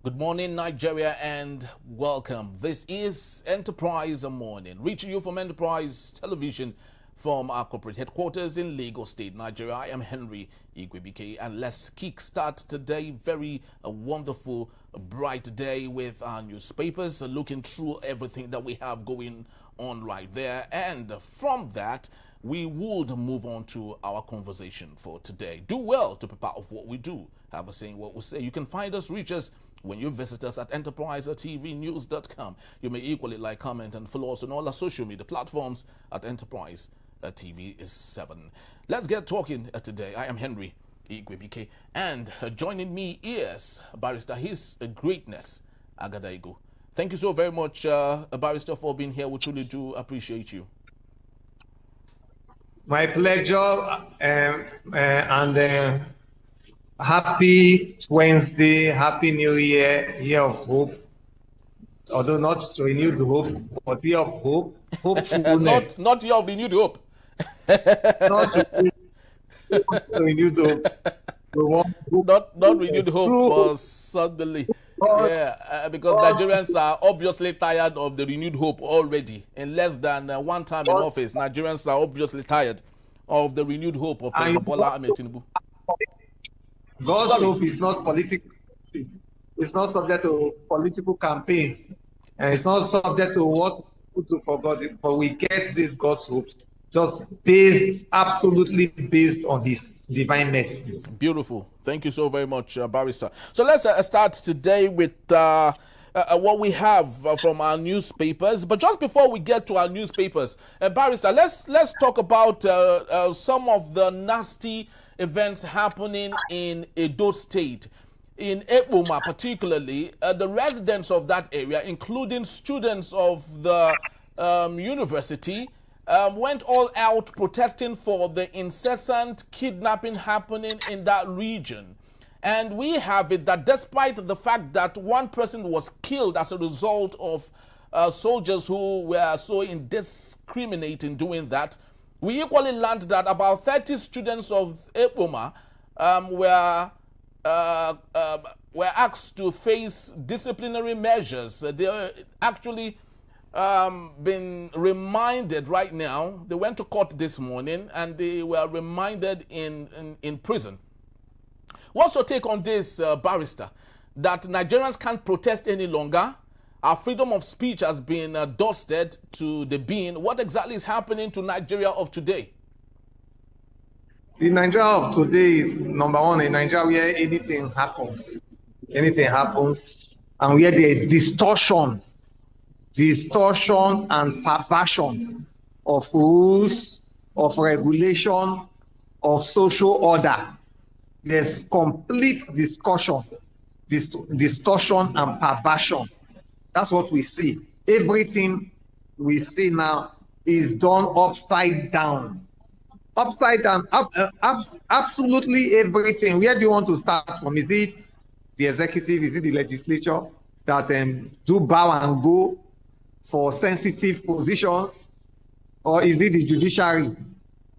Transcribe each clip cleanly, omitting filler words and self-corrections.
Good morning, Nigeria, and welcome. This is Enterprise Morning, reaching you from Enterprise Television from our corporate headquarters in Lagos State, Nigeria. I am Henry Igwebike, and let's kickstart today. Very wonderful, bright day with our newspapers, looking through everything that we have going on right there. And from that, we would move on to our conversation for today. Do well to be part of what we do. Have a saying what we say. You can find us, reach us when you visit us at enterprisetvnews.com. You may equally like, comment, and follow us on all our social media platforms at Enterprise TV is 7. Let's get talking today. I am Henry Igwebike, and joining me is Barrister His Greatness Agadaigo. Thank you so very much, Barrister, for being here. We truly do appreciate you. My pleasure, happy Wednesday, happy New Year of hope. Although not renewed hope, but year of hope, hopefulness. not year of renewed hope. Not renewed hope. Not renewed hope, but suddenly. Yeah, because Nigerians are obviously tired of the renewed hope already. In less than one time in office, Nigerians are obviously tired of the renewed hope of President Bola Ahmed Tinubu. God's hope is not political. It's not subject to political campaigns, and it's not subject to what people do for God. But we get this God's hope just absolutely based on His divine mercy. Beautiful. Thank you so very much, Barrister. So let's start today with what we have from our newspapers. But just before we get to our newspapers, Barrister, let's talk about some of the nasty events happening in Edo State. In Ekpoma particularly, the residents of that area, including students of the university, went all out protesting for the incessant kidnapping happening in that region. And we have it that despite the fact that one person was killed as a result of soldiers who were so indiscriminate in doing that, we equally learned that about 30 students of Ekpoma were asked to face disciplinary measures. They actually been reminded right now. They went to court this morning and they were reminded in prison. What's your take on this, Barrister? That Nigerians can't protest any longer? Our freedom of speech has been dusted to the bin. What exactly is happening to Nigeria of today? The Nigeria of today is, number one, a Nigeria where anything happens, and where there is distortion and perversion of rules, of regulation, of social order. There's complete distortion and perversion. That's what we see. Everything we see now is done upside down. Absolutely everything. Where do you want to start from? Is it the executive? Is it the legislature that do bow and go for sensitive positions? Or is it the judiciary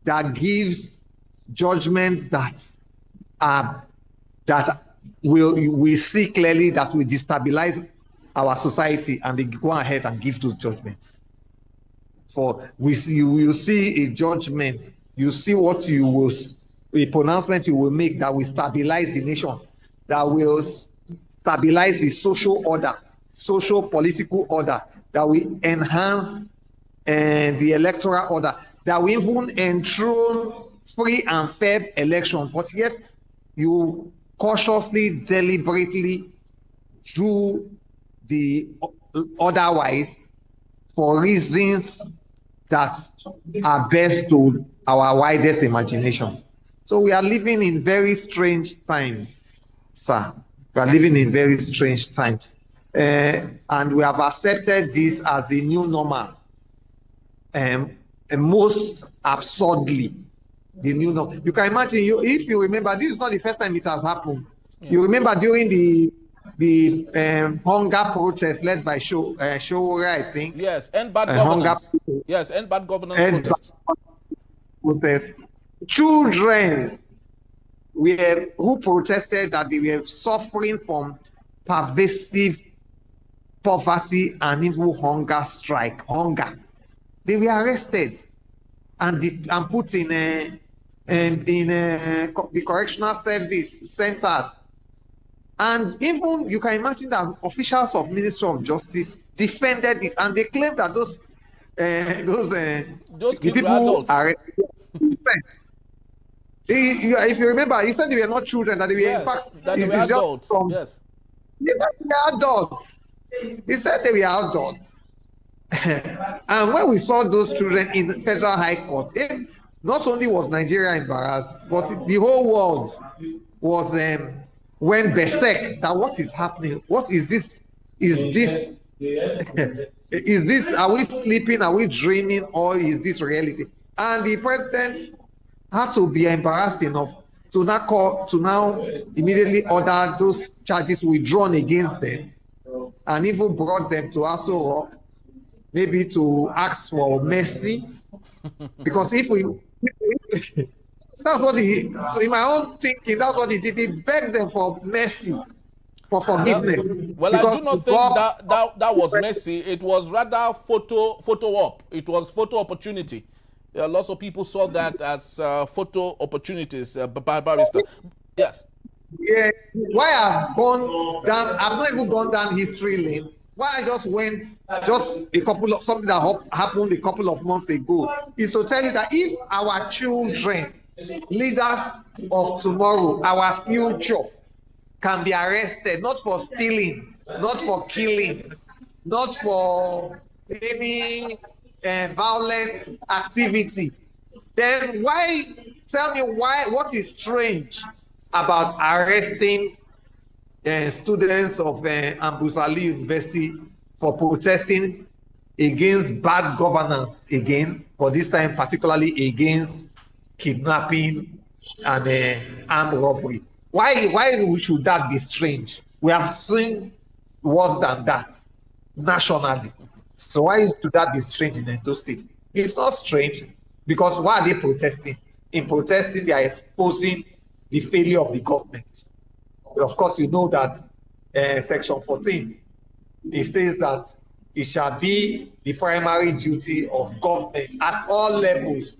that gives judgments that we see clearly that will destabilize our society, and they go ahead and give those judgments? You will see a judgment, you see a pronouncement you will make that will stabilize the nation, that will stabilize the social order, social political order, that will enhance the electoral order, that will even enthrone free and fair elections. But yet you cautiously, deliberately do the otherwise for reasons that are best to our widest imagination. So we are living in very strange times, sir. We are living in very strange times. And we have accepted this as the new normal. And most absurdly, the new normal. You can imagine, if you remember, this is not the first time it has happened. Yeah. You remember during the hunger protest led by Showore, I think. Yes, end bad governance. Yes, end bad governance protest. Children who protested that they were suffering from pervasive poverty and even hunger strike. They were arrested and put in the correctional service centers. And even you can imagine that officials of Ministry of Justice defended this, and they claimed that those people are. If you remember, he said they were not children; that they were in fact that they were adults. Yes, they were adults. He said they were adults. And when we saw those children in the Federal High Court, not only was Nigeria embarrassed, but the whole world was went berserk. That what is happening? What is this? Is this? Is this? Are we sleeping? Are we dreaming? Or is this reality? And the president had to be embarrassed enough to now immediately order those charges withdrawn against them, and even brought them to Aso Rock, maybe to ask for mercy. Because if we that's what he, so in my own thinking, that's what he did. He begged them for mercy, for forgiveness. Well, I do not think that was mercy. It was rather photo op. It was photo opportunity. Lots of people saw that as photo opportunities, barrister. Yes. Yeah. Why I've gone down? I've not even gone down history lane. Why I just went something that happened a couple of months ago is to tell you that if our children, leaders of tomorrow, our future, can be arrested, not for stealing, not for killing, not for any violent activity, then tell me what is strange about arresting students of Ambusali University for protesting against bad governance again, but this time particularly against kidnapping and armed robbery? Why should that be strange? We have seen worse than that nationally. So why should that be strange in Edo State? It's not strange, because why are they protesting? In protesting, they are exposing the failure of the government. Of course, you know that Section 14, it says that it shall be the primary duty of government at all levels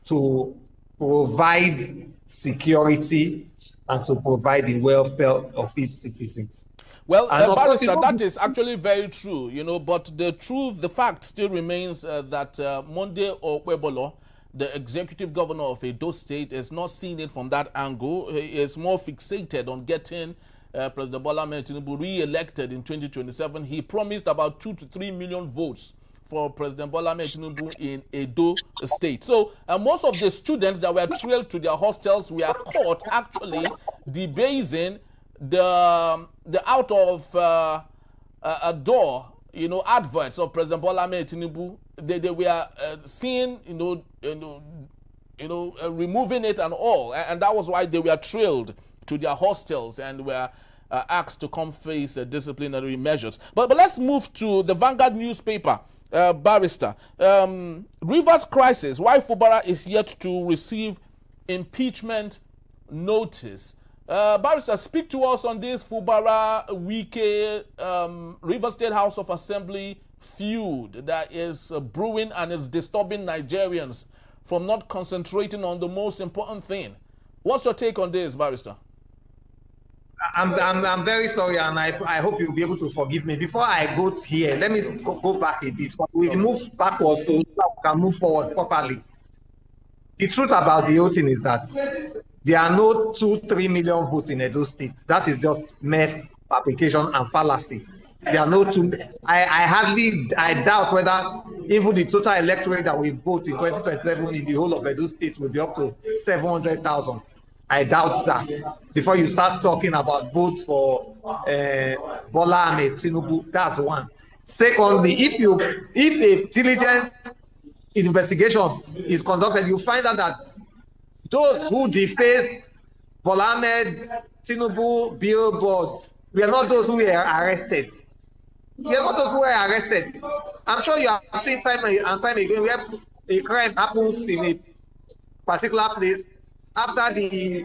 to provide security and to provide the welfare of its citizens. Well, barrister, that is actually very true, but the fact still remains that Monday Okwebolo, the executive governor of Edo State, is not seeing it from that angle. He is more fixated on getting President Bola Ahmed Tinubu re-elected in 2027. He promised about 2 to 3 million votes for President Bola Ahmed Tinubu in Edo State. So most of the students that were trailed to their hostels were caught actually debasing the out of a door, adverts of President Bola Ahmed Tinubu. They were seen, removing it and all, and that was why they were trailed to their hostels and were asked to come face disciplinary measures. But let's move to the Vanguard newspaper, barrister. Rivers crisis: why Fubara is yet to receive impeachment notice. Barrister, speak to us on this Fubara Wike Rivers State House of Assembly feud that is brewing and is disturbing Nigerians from not concentrating on the most important thing. What's your take on this, barrister? I'm very sorry, and I hope you'll be able to forgive me. Before I go here, let me go back a bit. We move backwards so we can move forward properly. The truth about the whole thing is that there are no 2-3 million votes in Edo State. That is just mere fabrication and fallacy. There are no two. I doubt whether even the total electorate that we vote in 2027 in the whole of Edo State will be up to 700,000. I doubt that. Before you start talking about votes for Bola Ahmed Tinubu, that's one. Secondly, if a diligent investigation is conducted, you find out that those who defaced Bola Ahmed Tinubu billboards were not those who were arrested. We are not those who were arrested. I'm sure you have seen time and time again where a crime happens in a particular place. After the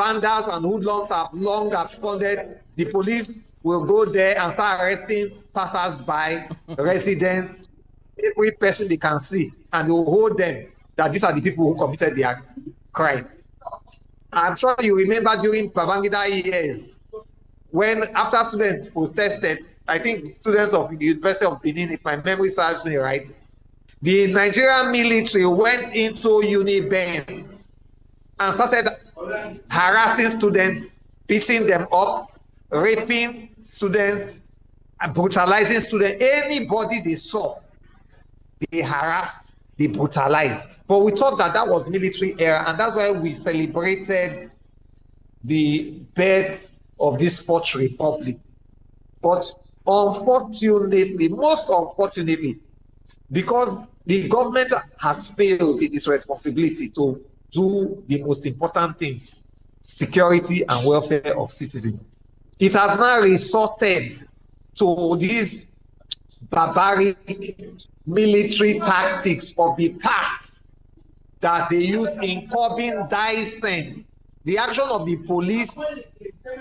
vandals and hoodlums have long absconded, the police will go there and start arresting passers-by, residents, every person they can see, and they will hold them that these are the people who committed their crime. I'm sure you remember during Babangida years, when after students protested, I think students of the University of Benin, if my memory serves me right, the Nigerian military went into Uniben and started harassing students, beating them up, raping students, brutalizing students. Anybody they saw, they harassed, they brutalized. But we thought that that was military era, and that's why we celebrated the birth of this fourth republic. But unfortunately, most unfortunately, because the government has failed in its responsibility to do the most important things, security and welfare of citizens, it has now resorted to these barbaric military tactics of the past that they use in curbing dissent. The action of the police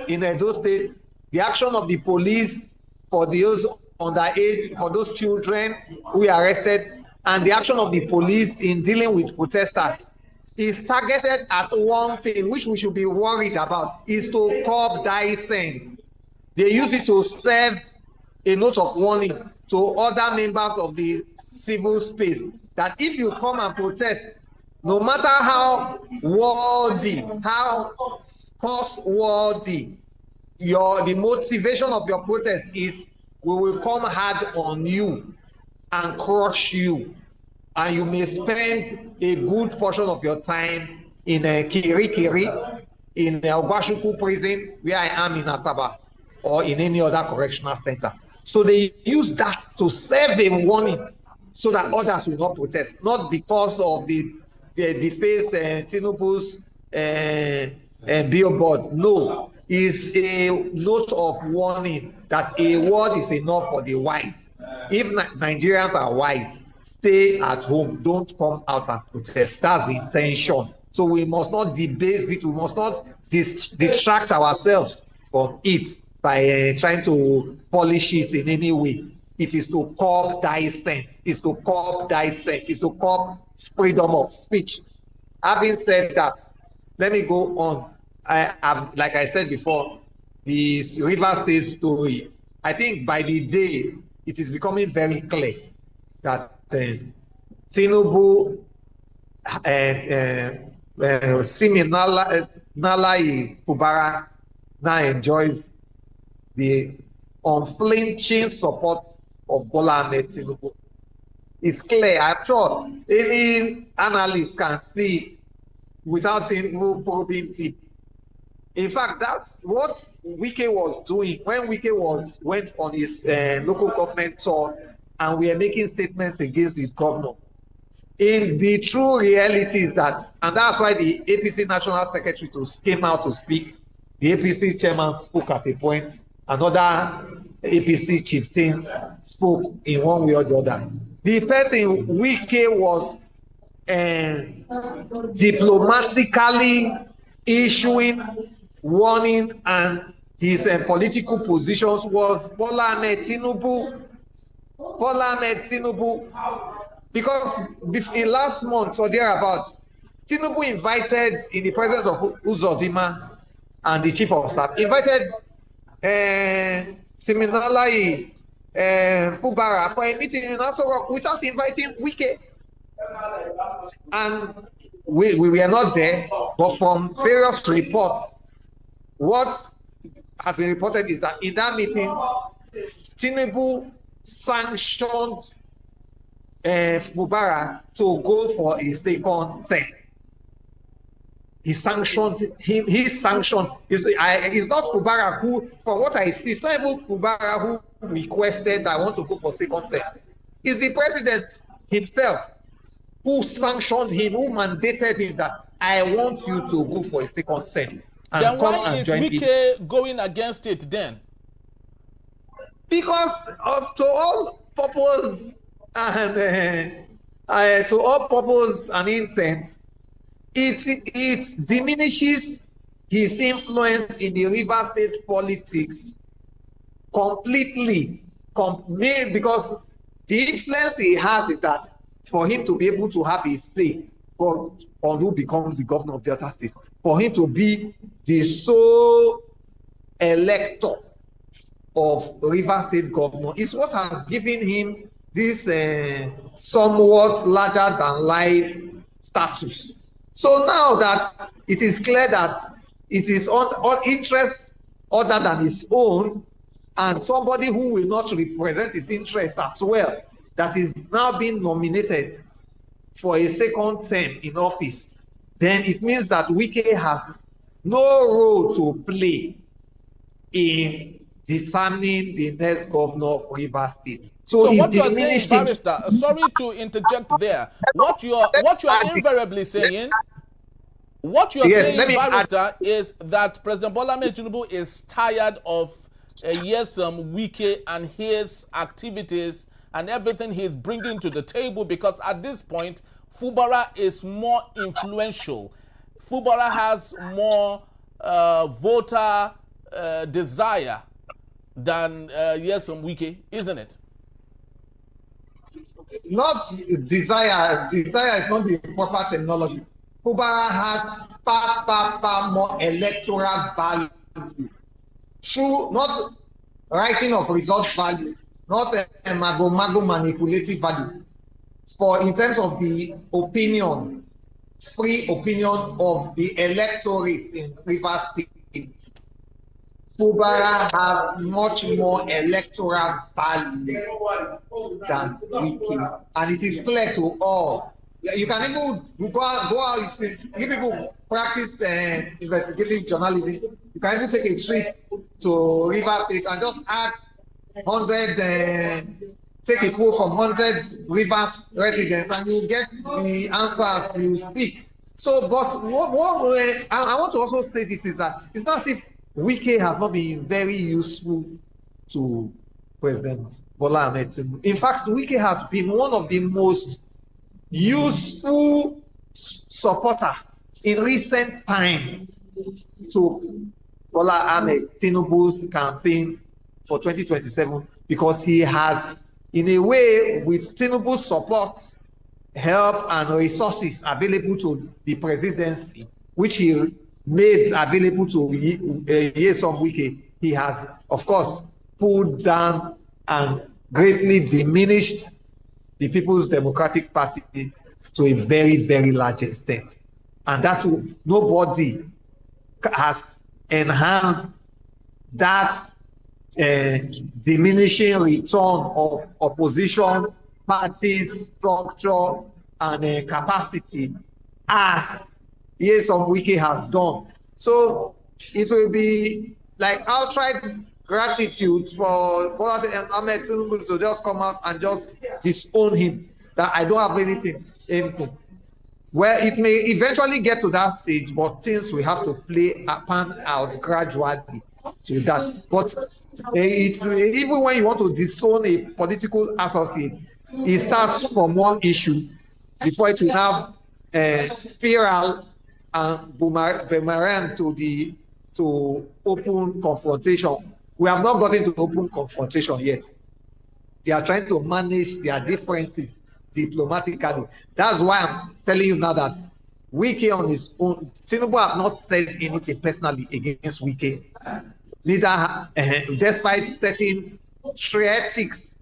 in Edo State, the action of the police for those underage, for those children who were arrested, and the action of the police in dealing with protesters is targeted at one thing, which we should be worried about, is to curb dissent. They use it to serve a note of warning to other members of the civil space that if you come and protest, no matter how worthy, how cost-worthy the motivation of your protest is, we will come hard on you and crush you, and you may spend a good portion of your time in Kirikiri, in Ogwashuku prison, where I am in Asaba, or in any other correctional center. So they use that to serve a warning so that others will not protest, not because of the deface Tinubu's billboard. No, it's a note of warning that a word is enough for the wise. If Nigerians are wise, stay at home, don't come out and protest. That's the intention. So we must not debase it, we must not distract ourselves from it by trying to polish it in any way. It is to curb dissent, it's to curb dissent, it's to curb freedom of speech. Having said that, let me go on. Like I said before, the River State story, I think by the day, it is becoming very clear that Tinubu and Nalai Fubara now enjoys the unflinching support of Bola Ahmed Tinubu. It's clear. I'm sure any analyst can see it without Tinubu probing deep. In fact, that's what Wike was doing when Wike went on his local government tour and we are making statements against the governor. In the true reality is that, and that's why the APC National Secretary came out to speak. The APC chairman spoke at a point. Another APC chieftains spoke in one way or the other. The person Wike was diplomatically issuing warning and his political positions was Bola Ahmed Tinubu. Bola Ahmed Tinubu, because in last month or thereabout, Tinubu invited, in the presence of Uzodinma and the chief of staff, invited Siminalayi Fubara for a meeting in Aso Rock without inviting Wike. And we were not there, but from various reports, what has been reported is that in that meeting, Tinubu sanctioned Fubara to go for a second term. He sanctioned him. He sanctioned. It's not Fubara who, from what I see, it's not even Fubara who requested I want to go for second term. It's the president himself who sanctioned him, who mandated him that I want you to go for a second term. And then come why and is join Wike going against it then? Because to all purpose and intent, it diminishes his influence in the River State politics completely, because the influence he has is that for him to be able to have a say on who becomes the governor of Delta State, for him to be the sole elector of River State governor, is what has given him this somewhat larger than life status. So now that it is clear that it is on interest other than his own, and somebody who will not represent his interests as well, that is now being nominated for a second term in office, then it means that Wike has no role to play in determining the next governor of River State. So what you are saying, Barrister, sorry to interject there. What you are invariably saying, what you are saying, Barrister, is that President Bola Ahmed Tinubu is tired of Nyesom Wike and his activities and everything he's bringing to the table, because at this point, Fubara is more influential. Fubara has more voter desire than Nyesom Wike, isn't it? Not desire. Desire is not the proper terminology. Fubara has far more electoral value through not writing of results value, not a mago manipulative value. For in terms of the opinion, free opinion of the electorate in River State, Fubara has much more electoral value than Wike, and it is clear to all. You can even go out. You people practice investigative journalism. You can even take a trip to River State and just ask 100, take a poll from 100 Rivers residents, and you get the answers you seek. So, but I want to also say this is that it's not as if Wike has not been very useful to President Bola Ahmed Tinubu. In fact, Wike has been one of the most useful supporters in recent times to Bola Ahmed Tinubu's campaign for 2027, because he has, in a way, with Tinubu's support, help and resources available to the presidency, which he made available to Nyesom Wike, he has, of course, pulled down and greatly diminished the People's Democratic Party to a very, very large extent. And that nobody has enhanced that diminishing return of opposition parties' structure and capacity as Nyesom Wike has done. So it will be like outright gratitude for Bola Ahmed Tinubu to just come out and just disown him, that I don't have anything. Well, it may eventually get to that stage, but things we have to play pan out gradually to that. But even when you want to disown a political associate, it starts from one issue before it will have a spiral and boomerang to open confrontation. We have not gotten to open confrontation yet. They are trying to manage their differences diplomatically. That's why I'm telling you now that Wike on his own, Tinubu have not said anything personally against Wike. Neither, despite certain theatrics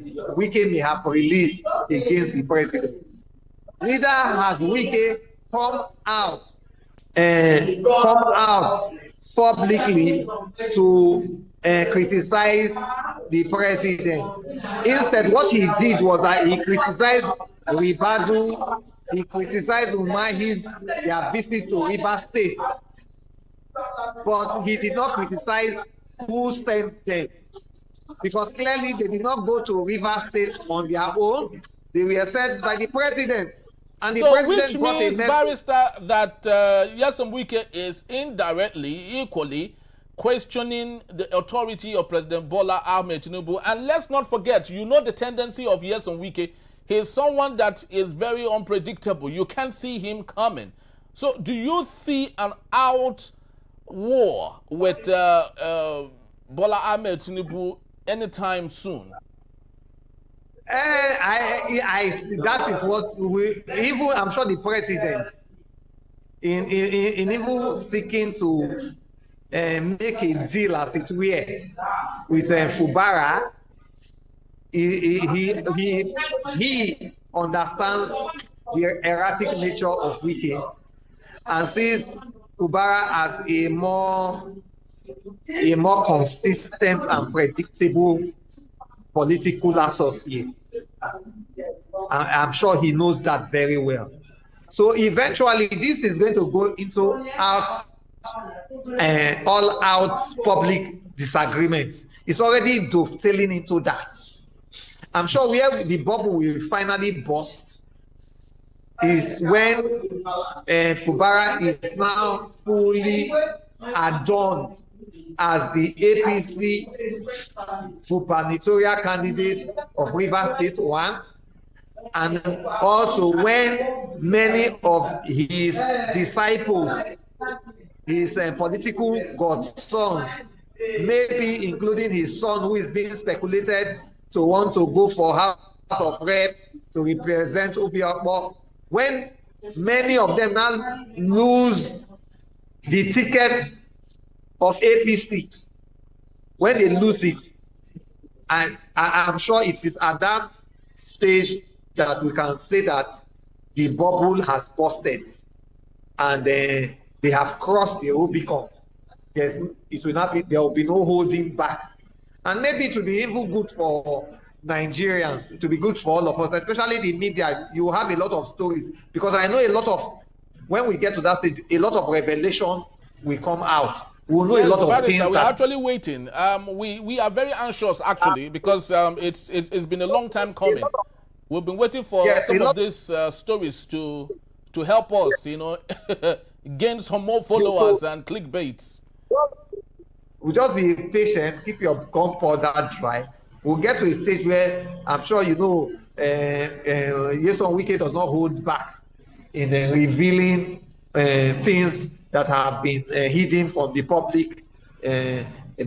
Wike may have released against the president, neither has Wike come out publicly to criticize the president. Instead, what he did was that he criticized Ribadu, he criticized Umahi's their visit to River State, but he did not criticize who sent them, because clearly they did not go to River State on their own. They were sent by the president. And the president which means, Barrister, that Nyesom Wike is indirectly, equally questioning the authority of President Bola Ahmed Tinubu. And let's not forget, you know the tendency of Nyesom Wike. He is someone that is very unpredictable. You can't see him coming. So do you see an out war with Bola Ahmed Tinubu anytime soon? That is what we, even I'm sure the president, in even seeking to make a deal, as it were, with Fubara, he understands the erratic nature of Wike and sees Fubara as a more consistent and predictable political associate. I'm sure he knows that very well. So eventually, this is going to go into all-out public disagreement. It's already dovetailing into that. I'm sure where the bubble will finally burst is when Fubara is now fully adorned as the APC gubernatorial candidate of Rivers State 1, and also when many of his disciples, his political godsons, maybe including his son, who is being speculated to want to go for House of Rep to represent Obiakpo, when many of them now lose the ticket of APC, when they lose it, and I'm sure it is at that stage that we can say that the bubble has busted and they have crossed the Rubicon. There will be no holding back. And maybe it will be even good for Nigerians. It will be good for all of us, especially the media. You have a lot of stories, because I know a lot of, when we get to that stage, a lot of revelation will come out. We'll know a lot of things. We're actually waiting. We are very anxious, actually, because it's been a long time coming. We've been waiting for some of these stories to help us, gain some more followers and clickbaits. We'll just be patient, keep your gum powder dry. We'll get to a stage where I'm sure Yeson Wike does not hold back in revealing things that have been hidden from the public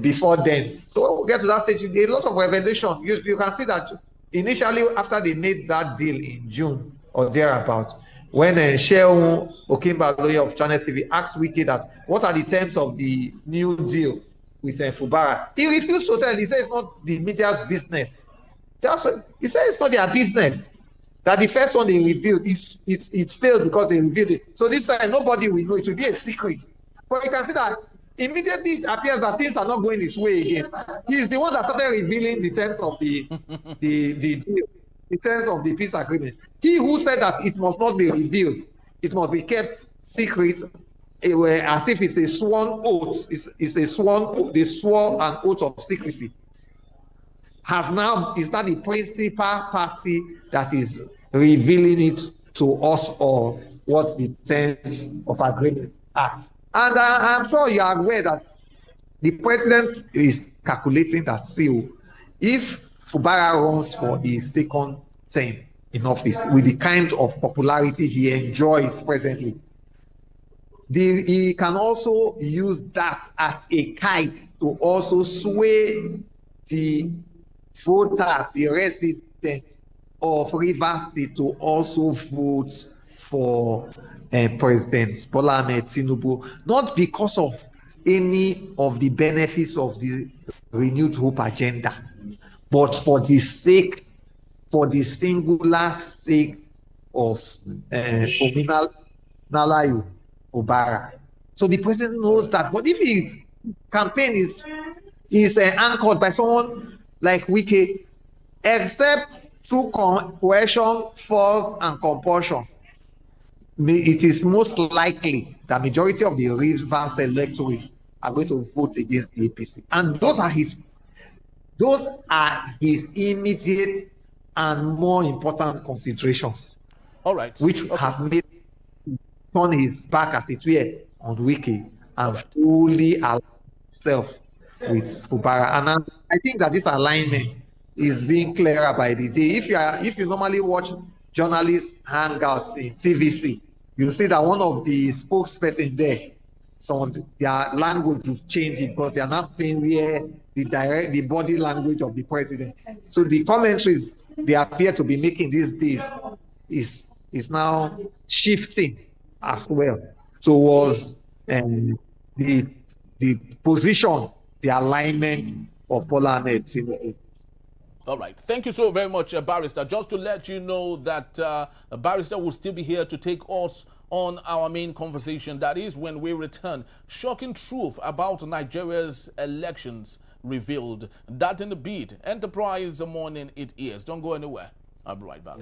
before then. So we'll get to that stage. A lot of revelation. You can see that initially, after they made that deal in June or thereabout, when Shehu Okinbaloye of Channels TV asked Wike that what are the terms of the new deal with Fubara, he refused to tell. He said it's not the media's business. He said it's not their business. That the first one they revealed, it failed because they revealed it. So this time nobody will know. It will be a secret. But you can see that immediately it appears that things are not going his way again. He is the one that started revealing the terms of the deal, the terms of the peace agreement. He who said that it must not be revealed, it must be kept secret, as if it's a sworn oath. It's a sworn, they swore an oath of secrecy. Is now the principal party that is revealing it to us all, what the terms of agreement are. And I'm sure you are aware that the president is calculating that, see, if Fubara runs for a second term in office with the kind of popularity he enjoys presently, he can also use that as a kite to also sway the voters, the residents of Rivers State, to also vote for President Bola Ahmed Tinubu, not because of any of the benefits of the renewed hope agenda, but for the singular sake of Nalayo Obara. So the president knows that. But if the campaign is anchored by someone like Wike, except through coercion, force, and compulsion, it is most likely that majority of the Rivers electorate are going to vote against the APC, and those are his immediate and more important considerations. All right, which have made him turn his back, as it were, on Wike and fully align himself with Fubara. And I think that this alignment is being clearer by the day. If you normally watch journalists hangouts in TVC, you'll see that one of the spokesperson there their language is changing because they are not saying where the body language of the president. So the commentaries they appear to be making these days is now shifting as well towards the position, the alignment of Bola Ahmed Tinubu. All right. Thank you so very much, Barrister. Just to let you know that Barrister will still be here to take us on our main conversation. That is when we return. Shocking truth about Nigeria's elections revealed. That in the beat. Enterprise Morning it is. Don't go anywhere. I'll be right back.